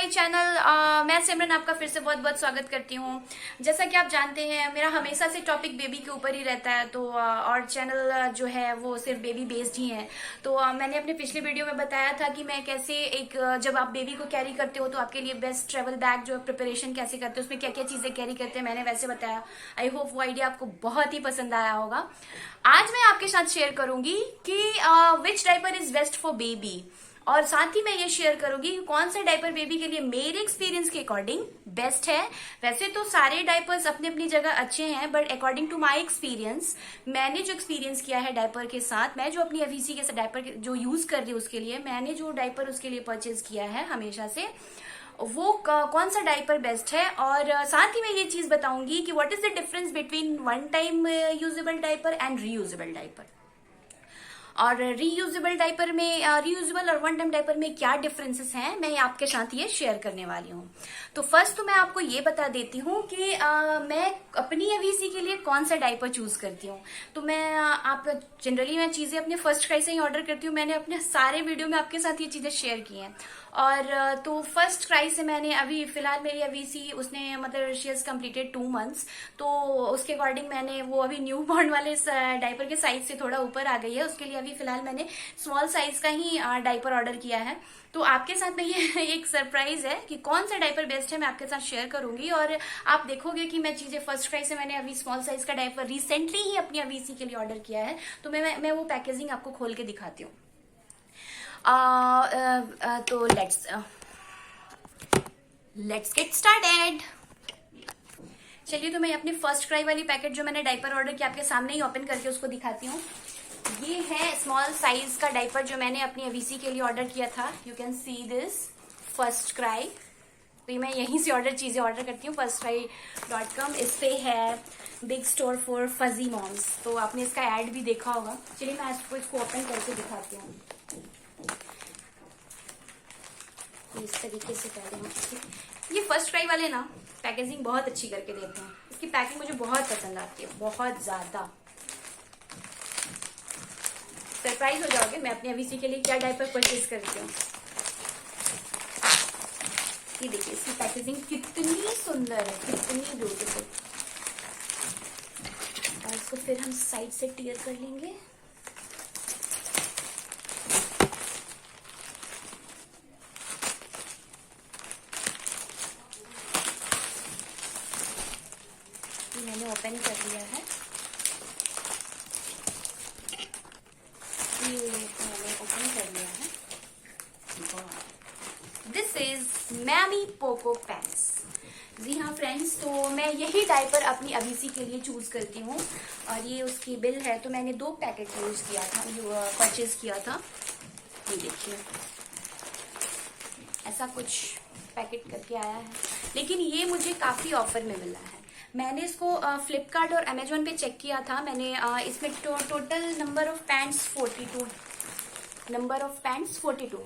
Channel. मैं सिमरन आपका फिर से बहुत बहुत स्वागत करती हूँ। जैसा कि आप जानते हैं मेरा हमेशा से टॉपिक बेबी के ऊपर ही रहता है, तो और चैनल जो है वो सिर्फ बेबी बेस्ड ही है। तो मैंने अपने पिछले वीडियो में बताया था कि मैं कैसे एक जब आप बेबी को कैरी करते हो तो आपके लिए बेस्ट ट्रेवल बैग जो प्रिपरेशन कैसे करते हो, उसमें क्या क्या चीजें कैरी करते हैं, मैंने वैसे बताया। आई होप वो आइडिया आपको बहुत ही पसंद आया होगा। आज मैं आपके साथ शेयर करूंगी कि which diaper is best for baby, और साथ ही मैं ये शेयर करूंगी कि कौन सा डायपर बेबी के लिए मेरे एक्सपीरियंस के अकॉर्डिंग बेस्ट है। वैसे तो सारे डायपर्स अपनी अपनी जगह अच्छे हैं, but according to my experience, मैंने जो एक्सपीरियंस किया है डायपर के साथ, मैं जो अपनी एवीसी के डायपर जो यूज कर रही हूँ उसके लिए मैंने जो डायपर उसके लिए परचेज किया है हमेशा से, वो कौन सा डायपर बेस्ट है। और साथ ही मैं ये चीज बताऊंगी कि what is the difference between one time usable diaper and reusable diaper, और रीयूजेबल डायपर में रीयूजेबल और वन टाइम डायपर में क्या डिफरेंसेस हैं, मैं आपके साथ ये शेयर करने वाली हूँ। तो फर्स्ट तो मैं आपको ये बता देती हूँ कि मैं अपनी एवीसी के लिए कौन सा डायपर चूज करती हूँ। तो मैं आप जनरली मैं चीजें अपने फर्स्ट क्राई से ही ऑर्डर करती हूँ। मैंने अपने सारे वीडियो में आपके साथ ये चीजें शेयर की हैं। और तो फर्स्ट क्राई से मैंने अभी फिलहाल मेरी एवीसी उसने मतलब शी हैज कम्प्लीटेड 2 months, तो उसके अकॉर्डिंग मैंने वो अभी न्यू बॉर्न वाले डायपर के साइज से थोड़ा ऊपर आ गई है, उसके लिए अभी फिलहाल मैंने स्मॉल साइज का ही डायपर ऑर्डर किया है। तो आपके साथ में ये एक सरप्राइज है कि कौन सा डायपर बेस्ट है, मैं आपके साथ शेयर करूंगी। और आप देखोगे कि मैं चीजें फर्स्ट क्राई से मैंने अभी स्मॉल साइज का डायपर रिसेंटली ही अपनी एवीसी के लिए ऑर्डर किया है, तो मैं वो पैकेजिंग आपको खोल के दिखाती हूँ। तो लेट्स गेट स्टार्टेड। चलिए, तो मैं अपनी फर्स्ट क्राई वाली पैकेट जो मैंने डायपर ऑर्डर किया आपके सामने ही ओपन करके उसको दिखाती हूँ। ये है स्मॉल साइज का डायपर जो मैंने अपनी एवीसी के लिए ऑर्डर किया था। You can see this first cry. तो मैं यहीं से चीजें ऑर्डर करती हूँ, firstcry.com। इस पे है big store for fuzzy moms, तो आपने इसका एड भी देखा होगा। चलिए मैं आपको इसको ओपन करके दिखाती हूँ। इस तरीके से पहले ये फर्स्ट क्राई वाले ना पैकेजिंग बहुत अच्छी करके देते हैं। इसकी पैकिंग मुझे बहुत पसंद आती है, बहुत ज्यादा। सरप्राइज हो जाओगे मैं अपनी एवीसी के लिए क्या डायपर परचेज करती हूँ। ये देखिए इसकी पैकेजिंग कितनी सुंदर है, कितनी ब्यूटीफुल। और इसको फिर हम साइड से टियर कर लेंगे। मैंने ओपन कर लिया है, ये मैंने ओपन कर लिया है। This is MamyPoko pants. जी हाँ फ्रेंड्स, तो मैं यही डायपर अपनी एवीसी के लिए चूज करती हूँ। और ये उसकी बिल है, तो मैंने 2 पैकेट यूज किया था, परचेज किया था। ये देखिए ऐसा कुछ पैकेट करके आया है, लेकिन ये मुझे काफी ऑफर में मिला है। मैंने इसको फ्लिपकार्ट और अमेजोन पे चेक किया था। मैंने इसमें टोटल नंबर ऑफ पैंट्स 42।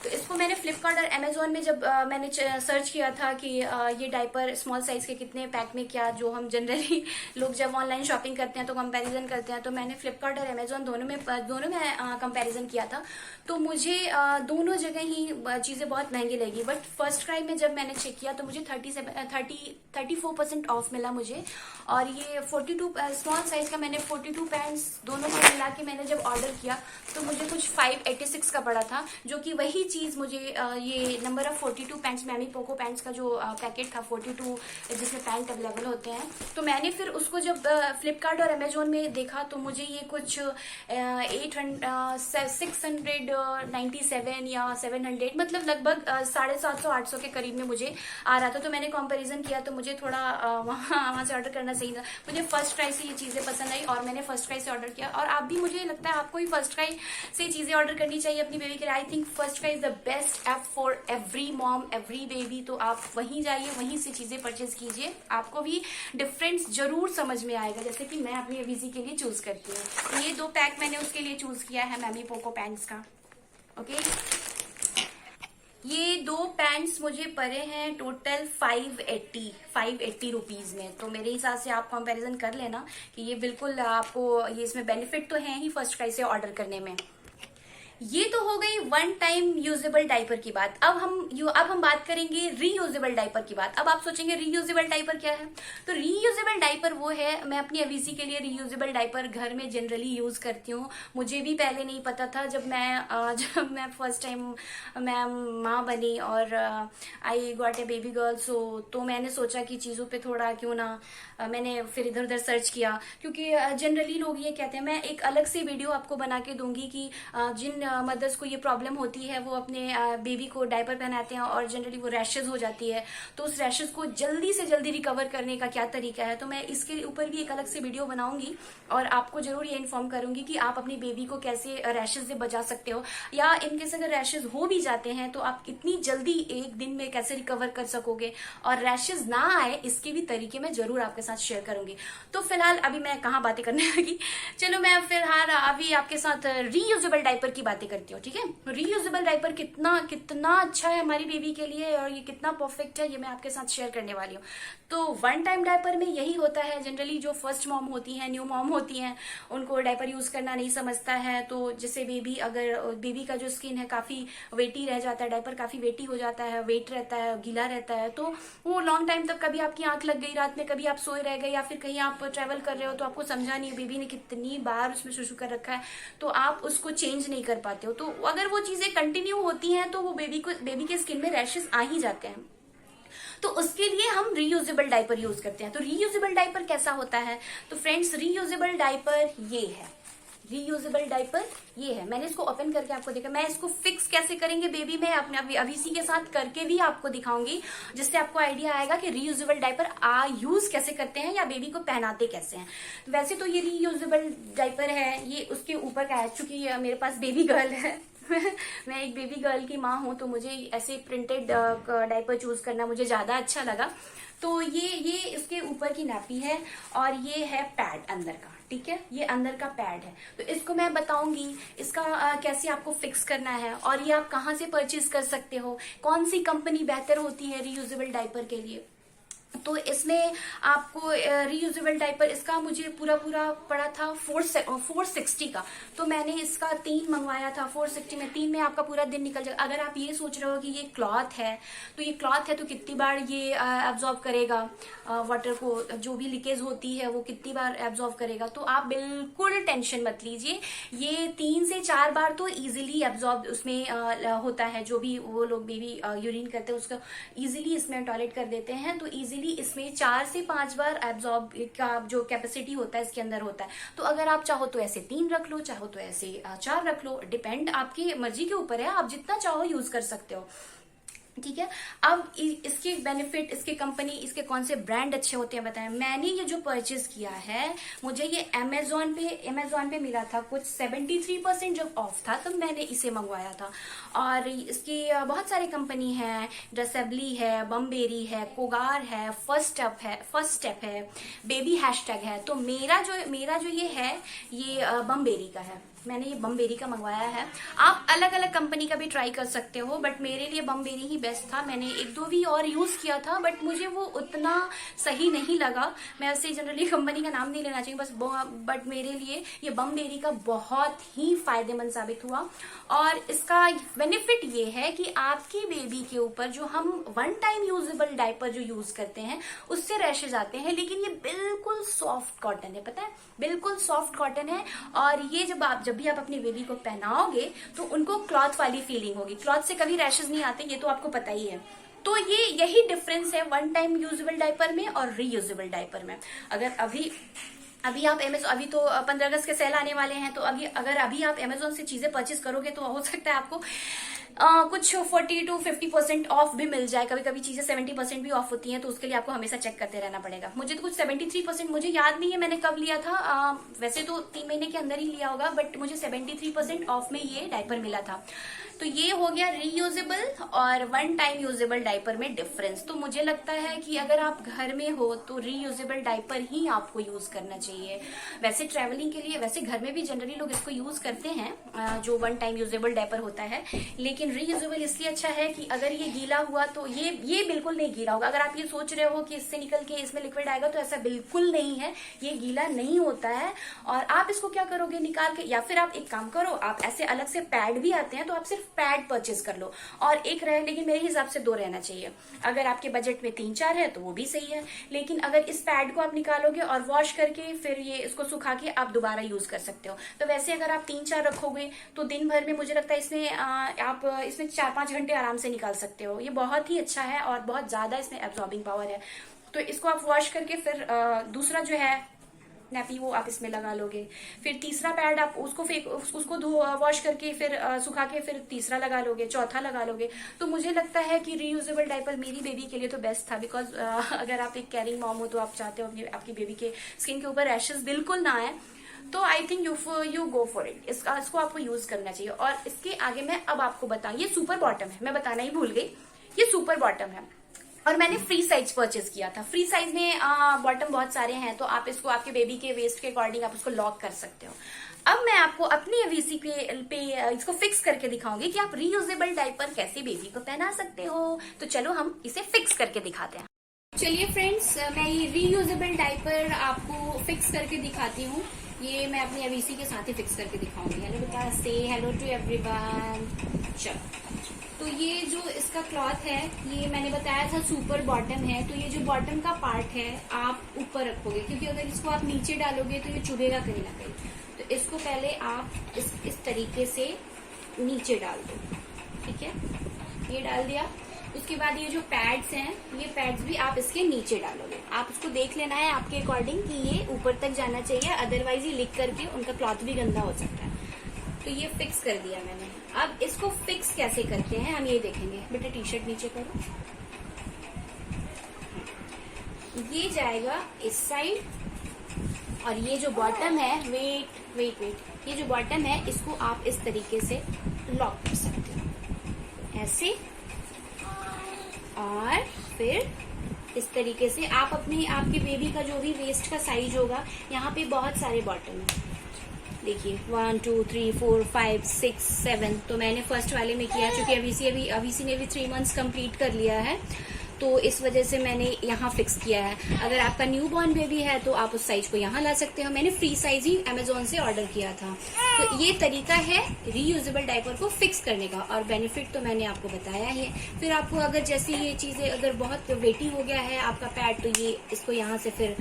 तो इसको मैंने फ्लिपकार्ट और अमेजोन में जब मैंने सर्च किया था कि ये डायपर स्मॉल साइज के कितने पैक में क्या, जो हम जनरली लोग जब ऑनलाइन शॉपिंग करते हैं तो कंपैरिजन करते हैं, तो मैंने फ्लिपकार्ट और अमेजोन दोनों में कंपैरिजन किया था। तो मुझे दोनों जगह ही चीजें बहुत महंगी लगी, बट फर्स्ट क्राई में जब मैंने चेक किया तो मुझे 34% ऑफ मिला मुझे। और ये 42 स्मॉल साइज का मैंने 42 पैंट्स दोनों को मिला के मैंने जब ऑर्डर किया तो मुझे कुछ 586 का पड़ा था, जो कि वही चीज मुझे ये number of 42 pants, MamyPoko pants का जो पैकेट था 42 जिसमें पैंट अवेलेबल होते हैं, तो मैंने फिर उसको जब फ्लिपकार्ट और अमेजोन में देखा तो मुझे ये कुछ 697 या 700, मतलब लगभग 750-800 के करीब में मुझे आ रहा था। तो मैंने कंपैरिजन किया तो मुझे थोड़ा वहां से ऑर्डर करना सही था। मुझे फर्स्ट क्राई से ये चीजें पसंद आई और मैंने फर्स्ट क्राई से ऑर्डर किया। और आप भी, मुझे लगता है आपको भी फर्स्ट क्राई से चीजें ऑर्डर करनी चाहिए अपनी बेबी के लिए। I think first cry is the best app for every mom, every baby. तो आप वहीं जाइए, वहीं से चीजें परचेज कीजिए, आपको भी डिफरेंस जरूर समझ में आएगा, जैसे कि मैं अपनी एवीसी के लिए चूज करती हूँ। तो ये 2 पैक मैंने उसके लिए चूज किया है मैमी पोको पैंट्स का। ओके, ये 2 पैंट्स मुझे पड़े हैं टोटल 580 रुपीज में। तो मेरे हिसाब से आप कंपैरिजन कर लेना कि ये बिल्कुल आपको, ये इसमें बेनिफिट तो है ही फर्स्ट क्राई से ऑर्डर करने में। ये तो हो गई वन टाइम यूजेबल डायपर की बात। अब हम बात करेंगे रीयूजेबल डायपर की बात। अब आप सोचेंगे रीयूजेबल डायपर क्या है? तो रीयूजेबल डायपर वो है, मैं अपनी अवीसी के लिए रीयूजेबल डायपर घर में जनरली यूज करती हूँ। मुझे भी पहले नहीं पता था, जब मैं फर्स्ट टाइम मैं माँ बनी और I got a baby girl, so तो मैंने सोचा कि चीजों पे थोड़ा क्यों ना मैंने फिर इधर उधर सर्च किया, क्योंकि जनरली लोग ये कहते हैं, मैं एक अलग से वीडियो आपको बना के दूंगी कि जिन मदर्स को ये प्रॉब्लम होती है, वो अपने बेबी को डायपर पहनाते हैं और जनरली वो रैशेज हो जाती है, तो उस रैशेज को जल्दी से जल्दी रिकवर करने का क्या तरीका है। तो मैं इसके ऊपर भी एक अलग से वीडियो बनाऊंगी और आपको जरूर ये इन्फॉर्म करूंगी कि आप अपनी बेबी को कैसे रैशेज से बचा सकते हो, या इनकेस अगर रैशेज हो भी जाते हैं तो आप इतनी जल्दी एक दिन में कैसे रिकवर कर सकोगे और रैशेज ना आए, इसके भी तरीके मैं जरूर आपके साथ शेयर करूंगी। तो फिलहाल अभी मैं कहाँ बातें करने लगी, चलो मैं फिलहाल अभी आपके साथ रीयूजेबल डायपर की बातें करती हूँ, ठीक है। रीयूजेबल डायपर कितना कितना अच्छा है हमारी बेबी के लिए और ये कितना परफेक्ट है, ये मैं आपके साथ शेयर करने वाली हूँ। तो वन टाइम डायपर में यही होता है, जनरली जो फर्स्ट मॉम होती हैं, न्यू मॉम होती हैं, उनको डायपर यूज करना नहीं समझता है, तो जैसे बेबी का जो स्किन है काफी वेटी रह जाता है, डायपर काफी वेटी हो जाता है, वेट रहता है, गीला रहता है, तो वो लॉन्ग टाइम तक कभी आपकी आंख लग गई रात में, कभी आप सोए रह गए, या फिर कहीं आप ट्रेवल कर रहे हो तो आपको समझा नहीं बेबी ने कितनी बार उसमें शुशु कर रखा है, तो आप उसको चेंज नहीं कर पाते हो। तो अगर वो चीजें कंटिन्यू होती हैं तो वो बेबी के स्किन में रैशेस आ ही जाते हैं। तो उसके लिए हम रीयूजेबल डायपर यूज करते हैं। तो रीयूजेबल डायपर कैसा होता है? तो फ्रेंड्स, रीयूजेबल डायपर ये है, रीयूजेबल डायपर ये है। मैंने इसको ओपन करके आपको देखा, मैं इसको फिक्स कैसे करेंगे बेबी में अपने अवीसी के साथ करके भी आपको दिखाऊंगी, जिससे आपको आइडिया आएगा कि रीयूजेबल डायपर यूज कैसे करते हैं या बेबी को पहनाते कैसे हैं। वैसे तो ये रीयूजेबल डायपर है, ये उसके ऊपर का है, चूंकि मेरे पास बेबी गर्ल है मैं एक बेबी गर्ल की माँ हूं, तो मुझे ऐसे प्रिंटेड डायपर चूज करना मुझे ज्यादा अच्छा लगा। तो ये इसके ऊपर की नापी है और ये है पैड अंदर का, ठीक है, ये अंदर का पैड है। तो इसको मैं बताऊंगी इसका कैसे आपको फिक्स करना है और ये आप कहाँ से परचेज कर सकते हो, कौन सी कंपनी बेहतर होती है रीयूजेबल डायपर के लिए। तो इसमें आपको रीयूजेबल डायपर इसका मुझे पूरा पड़ा था 460 का, तो मैंने इसका 3 मंगवाया था। 460 में 3 में आपका पूरा दिन निकल जाएगा। अगर आप ये सोच रहे हो कि ये क्लॉथ है, तो ये क्लॉथ है तो कितनी बार ये एब्जॉर्ब करेगा वाटर को, जो भी लीकेज होती है वो कितनी बार एब्जॉर्ब करेगा, तो आप बिल्कुल टेंशन मत लीजिए। ये 3 से 4 बार तो इजिली एब्जॉर्ब उसमें होता है, जो भी वो लोग बेबी यूरिन करते हैं उसको इजिली इसमें टॉयलेट कर देते हैं, तो इजिली इसमें 4 से 5 बार एब्जॉर्ब का जो कैपेसिटी होता है इसके अंदर होता है। तो अगर आप चाहो तो ऐसे 3 रख लो, चाहो तो ऐसे 4 रख लो, डिपेंड आपकी मर्जी के ऊपर है, आप जितना चाहो यूज कर सकते हो, ठीक है। अब इसके बेनिफिट, इसके कंपनी, इसके कौन से ब्रांड अच्छे होते हैं बताएं। मैंने ये जो परचेज किया है, मुझे ये अमेजोन पे मिला था, कुछ 73% जब ऑफ था तब मैंने इसे मंगवाया था। और इसकी बहुत सारी कंपनी है, ड्रेसेबली है, बमबेरी है, कोगार है, फर्स्ट स्टेप है, बेबी हैशटैग है। तो मेरा जो ये है, ये बमबेरी का है, मैंने ये बमबेरी का मंगवाया है। आप अलग अलग कंपनी का भी ट्राई कर सकते हो, बट मेरे लिए बमबेरी ही बेस्ट था। मैंने 1-2 भी और यूज किया था, बट मुझे वो उतना सही नहीं लगा। मैं ऐसे जनरली कंपनी का नाम नहीं लेना चाहिए बस, बट मेरे लिए ये बमबेरी का बहुत ही फायदेमंद साबित हुआ। और इसका बेनिफिट ये है कि आपकी बेबी के ऊपर जो हम वन टाइम यूजेबल डायपर जो यूज करते हैं उससे रैशेज आते हैं, लेकिन ये बिल्कुल सॉफ्ट कॉटन है, पता है, बिल्कुल सॉफ्ट कॉटन है। और ये जब भी आप अपनी बेबी को पहनाओगे तो उनको क्लॉथ वाली फीलिंग होगी, क्लॉथ से कभी रैशेज नहीं आते, ये तो आपको पता ही है। तो यही डिफरेंस है वन टाइम यूजेबल डायपर में और रीयूजेबल डायपर में। अगर अभी आप अभी तो 15 अगस्त के सेल आने वाले हैं, तो अगर अभी आप अमेजोन से चीजें परचेज करोगे तो हो सकता है आपको कुछ 40 to 50% ऑफ भी मिल जाए। कभी कभी चीजें 70% भी ऑफ होती हैं, तो उसके लिए आपको हमेशा चेक करते रहना पड़ेगा। मुझे तो कुछ 73%, मुझे याद नहीं है मैंने कब लिया था, वैसे तो 3 महीने के अंदर ही लिया होगा, बट मुझे 73% ऑफ में ये डायपर मिला था। तो तो ये हो गया रीयूजेबल और वन टाइम यूजेबल डायपर में डिफरेंस। तो मुझे लगता है कि अगर आप घर में हो तो रीयूजेबल डायपर ही आपको यूज करना चाहिए। वैसे ट्रेवलिंग के लिए, वैसे घर में भी जनरली लोग इसको यूज करते हैं जो वन टाइम यूजेबल डायपर होता है, लेकिन रीयूजेबल इसलिए अच्छा है कि अगर ये गीला हुआ तो ये बिल्कुल नहीं गीला होगा। अगर आप ये सोच रहे हो कि इससे निकल के इसमें लिक्विड आएगा, तो ऐसा बिल्कुल नहीं है, ये गीला नहीं होता है। और आप इसको क्या करोगे, निकाल के, या फिर आप एक काम करो, आप ऐसे अलग से पैड भी आते हैं तो आप सिर्फ पैड परचेज कर लो और एक रहे, लेकिन मेरे हिसाब से 2 रहना चाहिए। अगर आपके बजट में 3-4 है तो वो भी सही है, लेकिन अगर इस पैड को आप निकालोगे और वॉश करके फिर ये इसको सुखा के आप दोबारा यूज कर सकते हो। तो वैसे अगर आप 3-4 रखोगे तो दिन भर में मुझे लगता है इसमें आप इसमें 4-5 घंटे आराम से निकाल सकते हो। ये बहुत ही अच्छा है और बहुत ज्यादा इसमें एब्जॉर्बिंग पावर है। तो इसको आप वॉश करके फिर दूसरा जो है नैपी वो आप इसमें लगा लोगे, फिर तीसरा पैड आप उसको वॉश करके फिर सुखा के फिर तीसरा लगा लोगे, चौथा लगा लोगे। तो मुझे लगता है कि रीयूजेबल डायपर मेरी बेबी के लिए तो बेस्ट था, बिकॉज अगर आप एक कैरिंग मॉम हो तो आप चाहते हो आपकी बेबी के स्किन के ऊपर रैशेस बिल्कुल ना आए, तो I think you go for it. इसको आपको यूज करना चाहिए। और इसके आगे मैं अब आपको बताऊं, ये सुपर बॉटम है, मैं बताना ही भूल गई, ये सुपर बॉटम है और मैंने फ्री साइज परचेज किया था। फ्री साइज में बॉटम बहुत सारे हैं, तो आप इसको आपके बेबी के वेस्ट के अकॉर्डिंग आप उसको लॉक कर सकते हो। अब मैं आपको अपनी एवीसी पे इसको फिक्स करके दिखाऊंगी कि आप रीयूजेबल डायपर कैसे बेबी को पहना सकते हो। तो चलो हम इसे फिक्स करके दिखाते हैं। चलिए फ्रेंड्स, मैं ये रीयूजेबल डायपर आपको फिक्स करके दिखाती हूँ। ये मैं अपनी एवीसी के साथ ही फिक्स करके दिखाऊंगी। हेलो बेटा, से हेलो टू एवरीवन। चलो, तो ये जो इसका क्लॉथ है, ये मैंने बताया था सुपर बॉटम है। तो ये जो बॉटम का पार्ट है आप ऊपर रखोगे, क्योंकि अगर इसको आप नीचे डालोगे तो ये चुभेगा कहीं ना कहीं। तो इसको पहले आप इस तरीके से नीचे डाल दो, ठीक है, ये डाल दिया। उसके बाद ये जो पैड्स हैं, ये पैड्स भी आप इसके नीचे डालोगे। आप उसको देख लेना है आपके अकॉर्डिंग कि ये ऊपर तक जाना चाहिए, अदरवाइज ये लिख करके उनका क्लॉथ भी गंदा हो सकता है। तो ये फिक्स कर दिया मैंने। अब इसको फिक्स कैसे करते हैं हम ये देखेंगे। बेटा टी शर्ट नीचे करो। ये जाएगा इस साइड और ये जो बॉटम है, वेट, ये जो बॉटम है इसको आप इस तरीके से लॉक कर सकते हो, ऐसे। और फिर इस तरीके से आप आपके बेबी का जो भी वेस्ट का साइज होगा, यहाँ पे बहुत सारे बॉटम है, देखिए 1 2 3 4 5 6 7। तो मैंने फर्स्ट वाले में किया, क्योंकि अभी ने भी 3 मंथ्स कंप्लीट कर लिया है, तो इस वजह से मैंने यहाँ फिक्स किया है। अगर आपका न्यू बॉर्न बेबी है तो आप उस साइज को यहाँ ला सकते हो। मैंने फ्री साइज ही अमेजोन से ऑर्डर किया था। तो ये तरीका है रीयूजेबल डायपर को फिक्स करने का, और बेनिफिट तो मैंने आपको बताया ही है। फिर आपको अगर जैसे ये चीजें अगर बहुत वेटी हो गया है आपका पैड, तो ये इसको यहाँ से फिर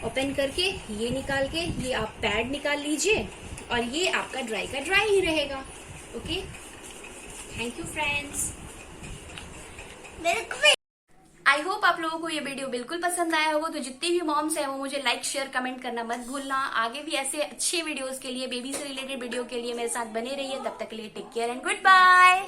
ओपन करके ये निकाल के ये आप पैड निकाल लीजिए, और ये आपका ड्राई का ड्राई ही रहेगा। Okay, thank you friends. I hope आप लोगों को ये वीडियो बिल्कुल पसंद आया होगा। तो जितने भी मॉम्स हैं वो मुझे लाइक शेयर कमेंट करना मत भूलना। आगे भी ऐसे अच्छे वीडियोस के लिए, बेबी से रिलेटेड वीडियो के लिए मेरे साथ बने रहिए। तब तक के लिए take care and good bye.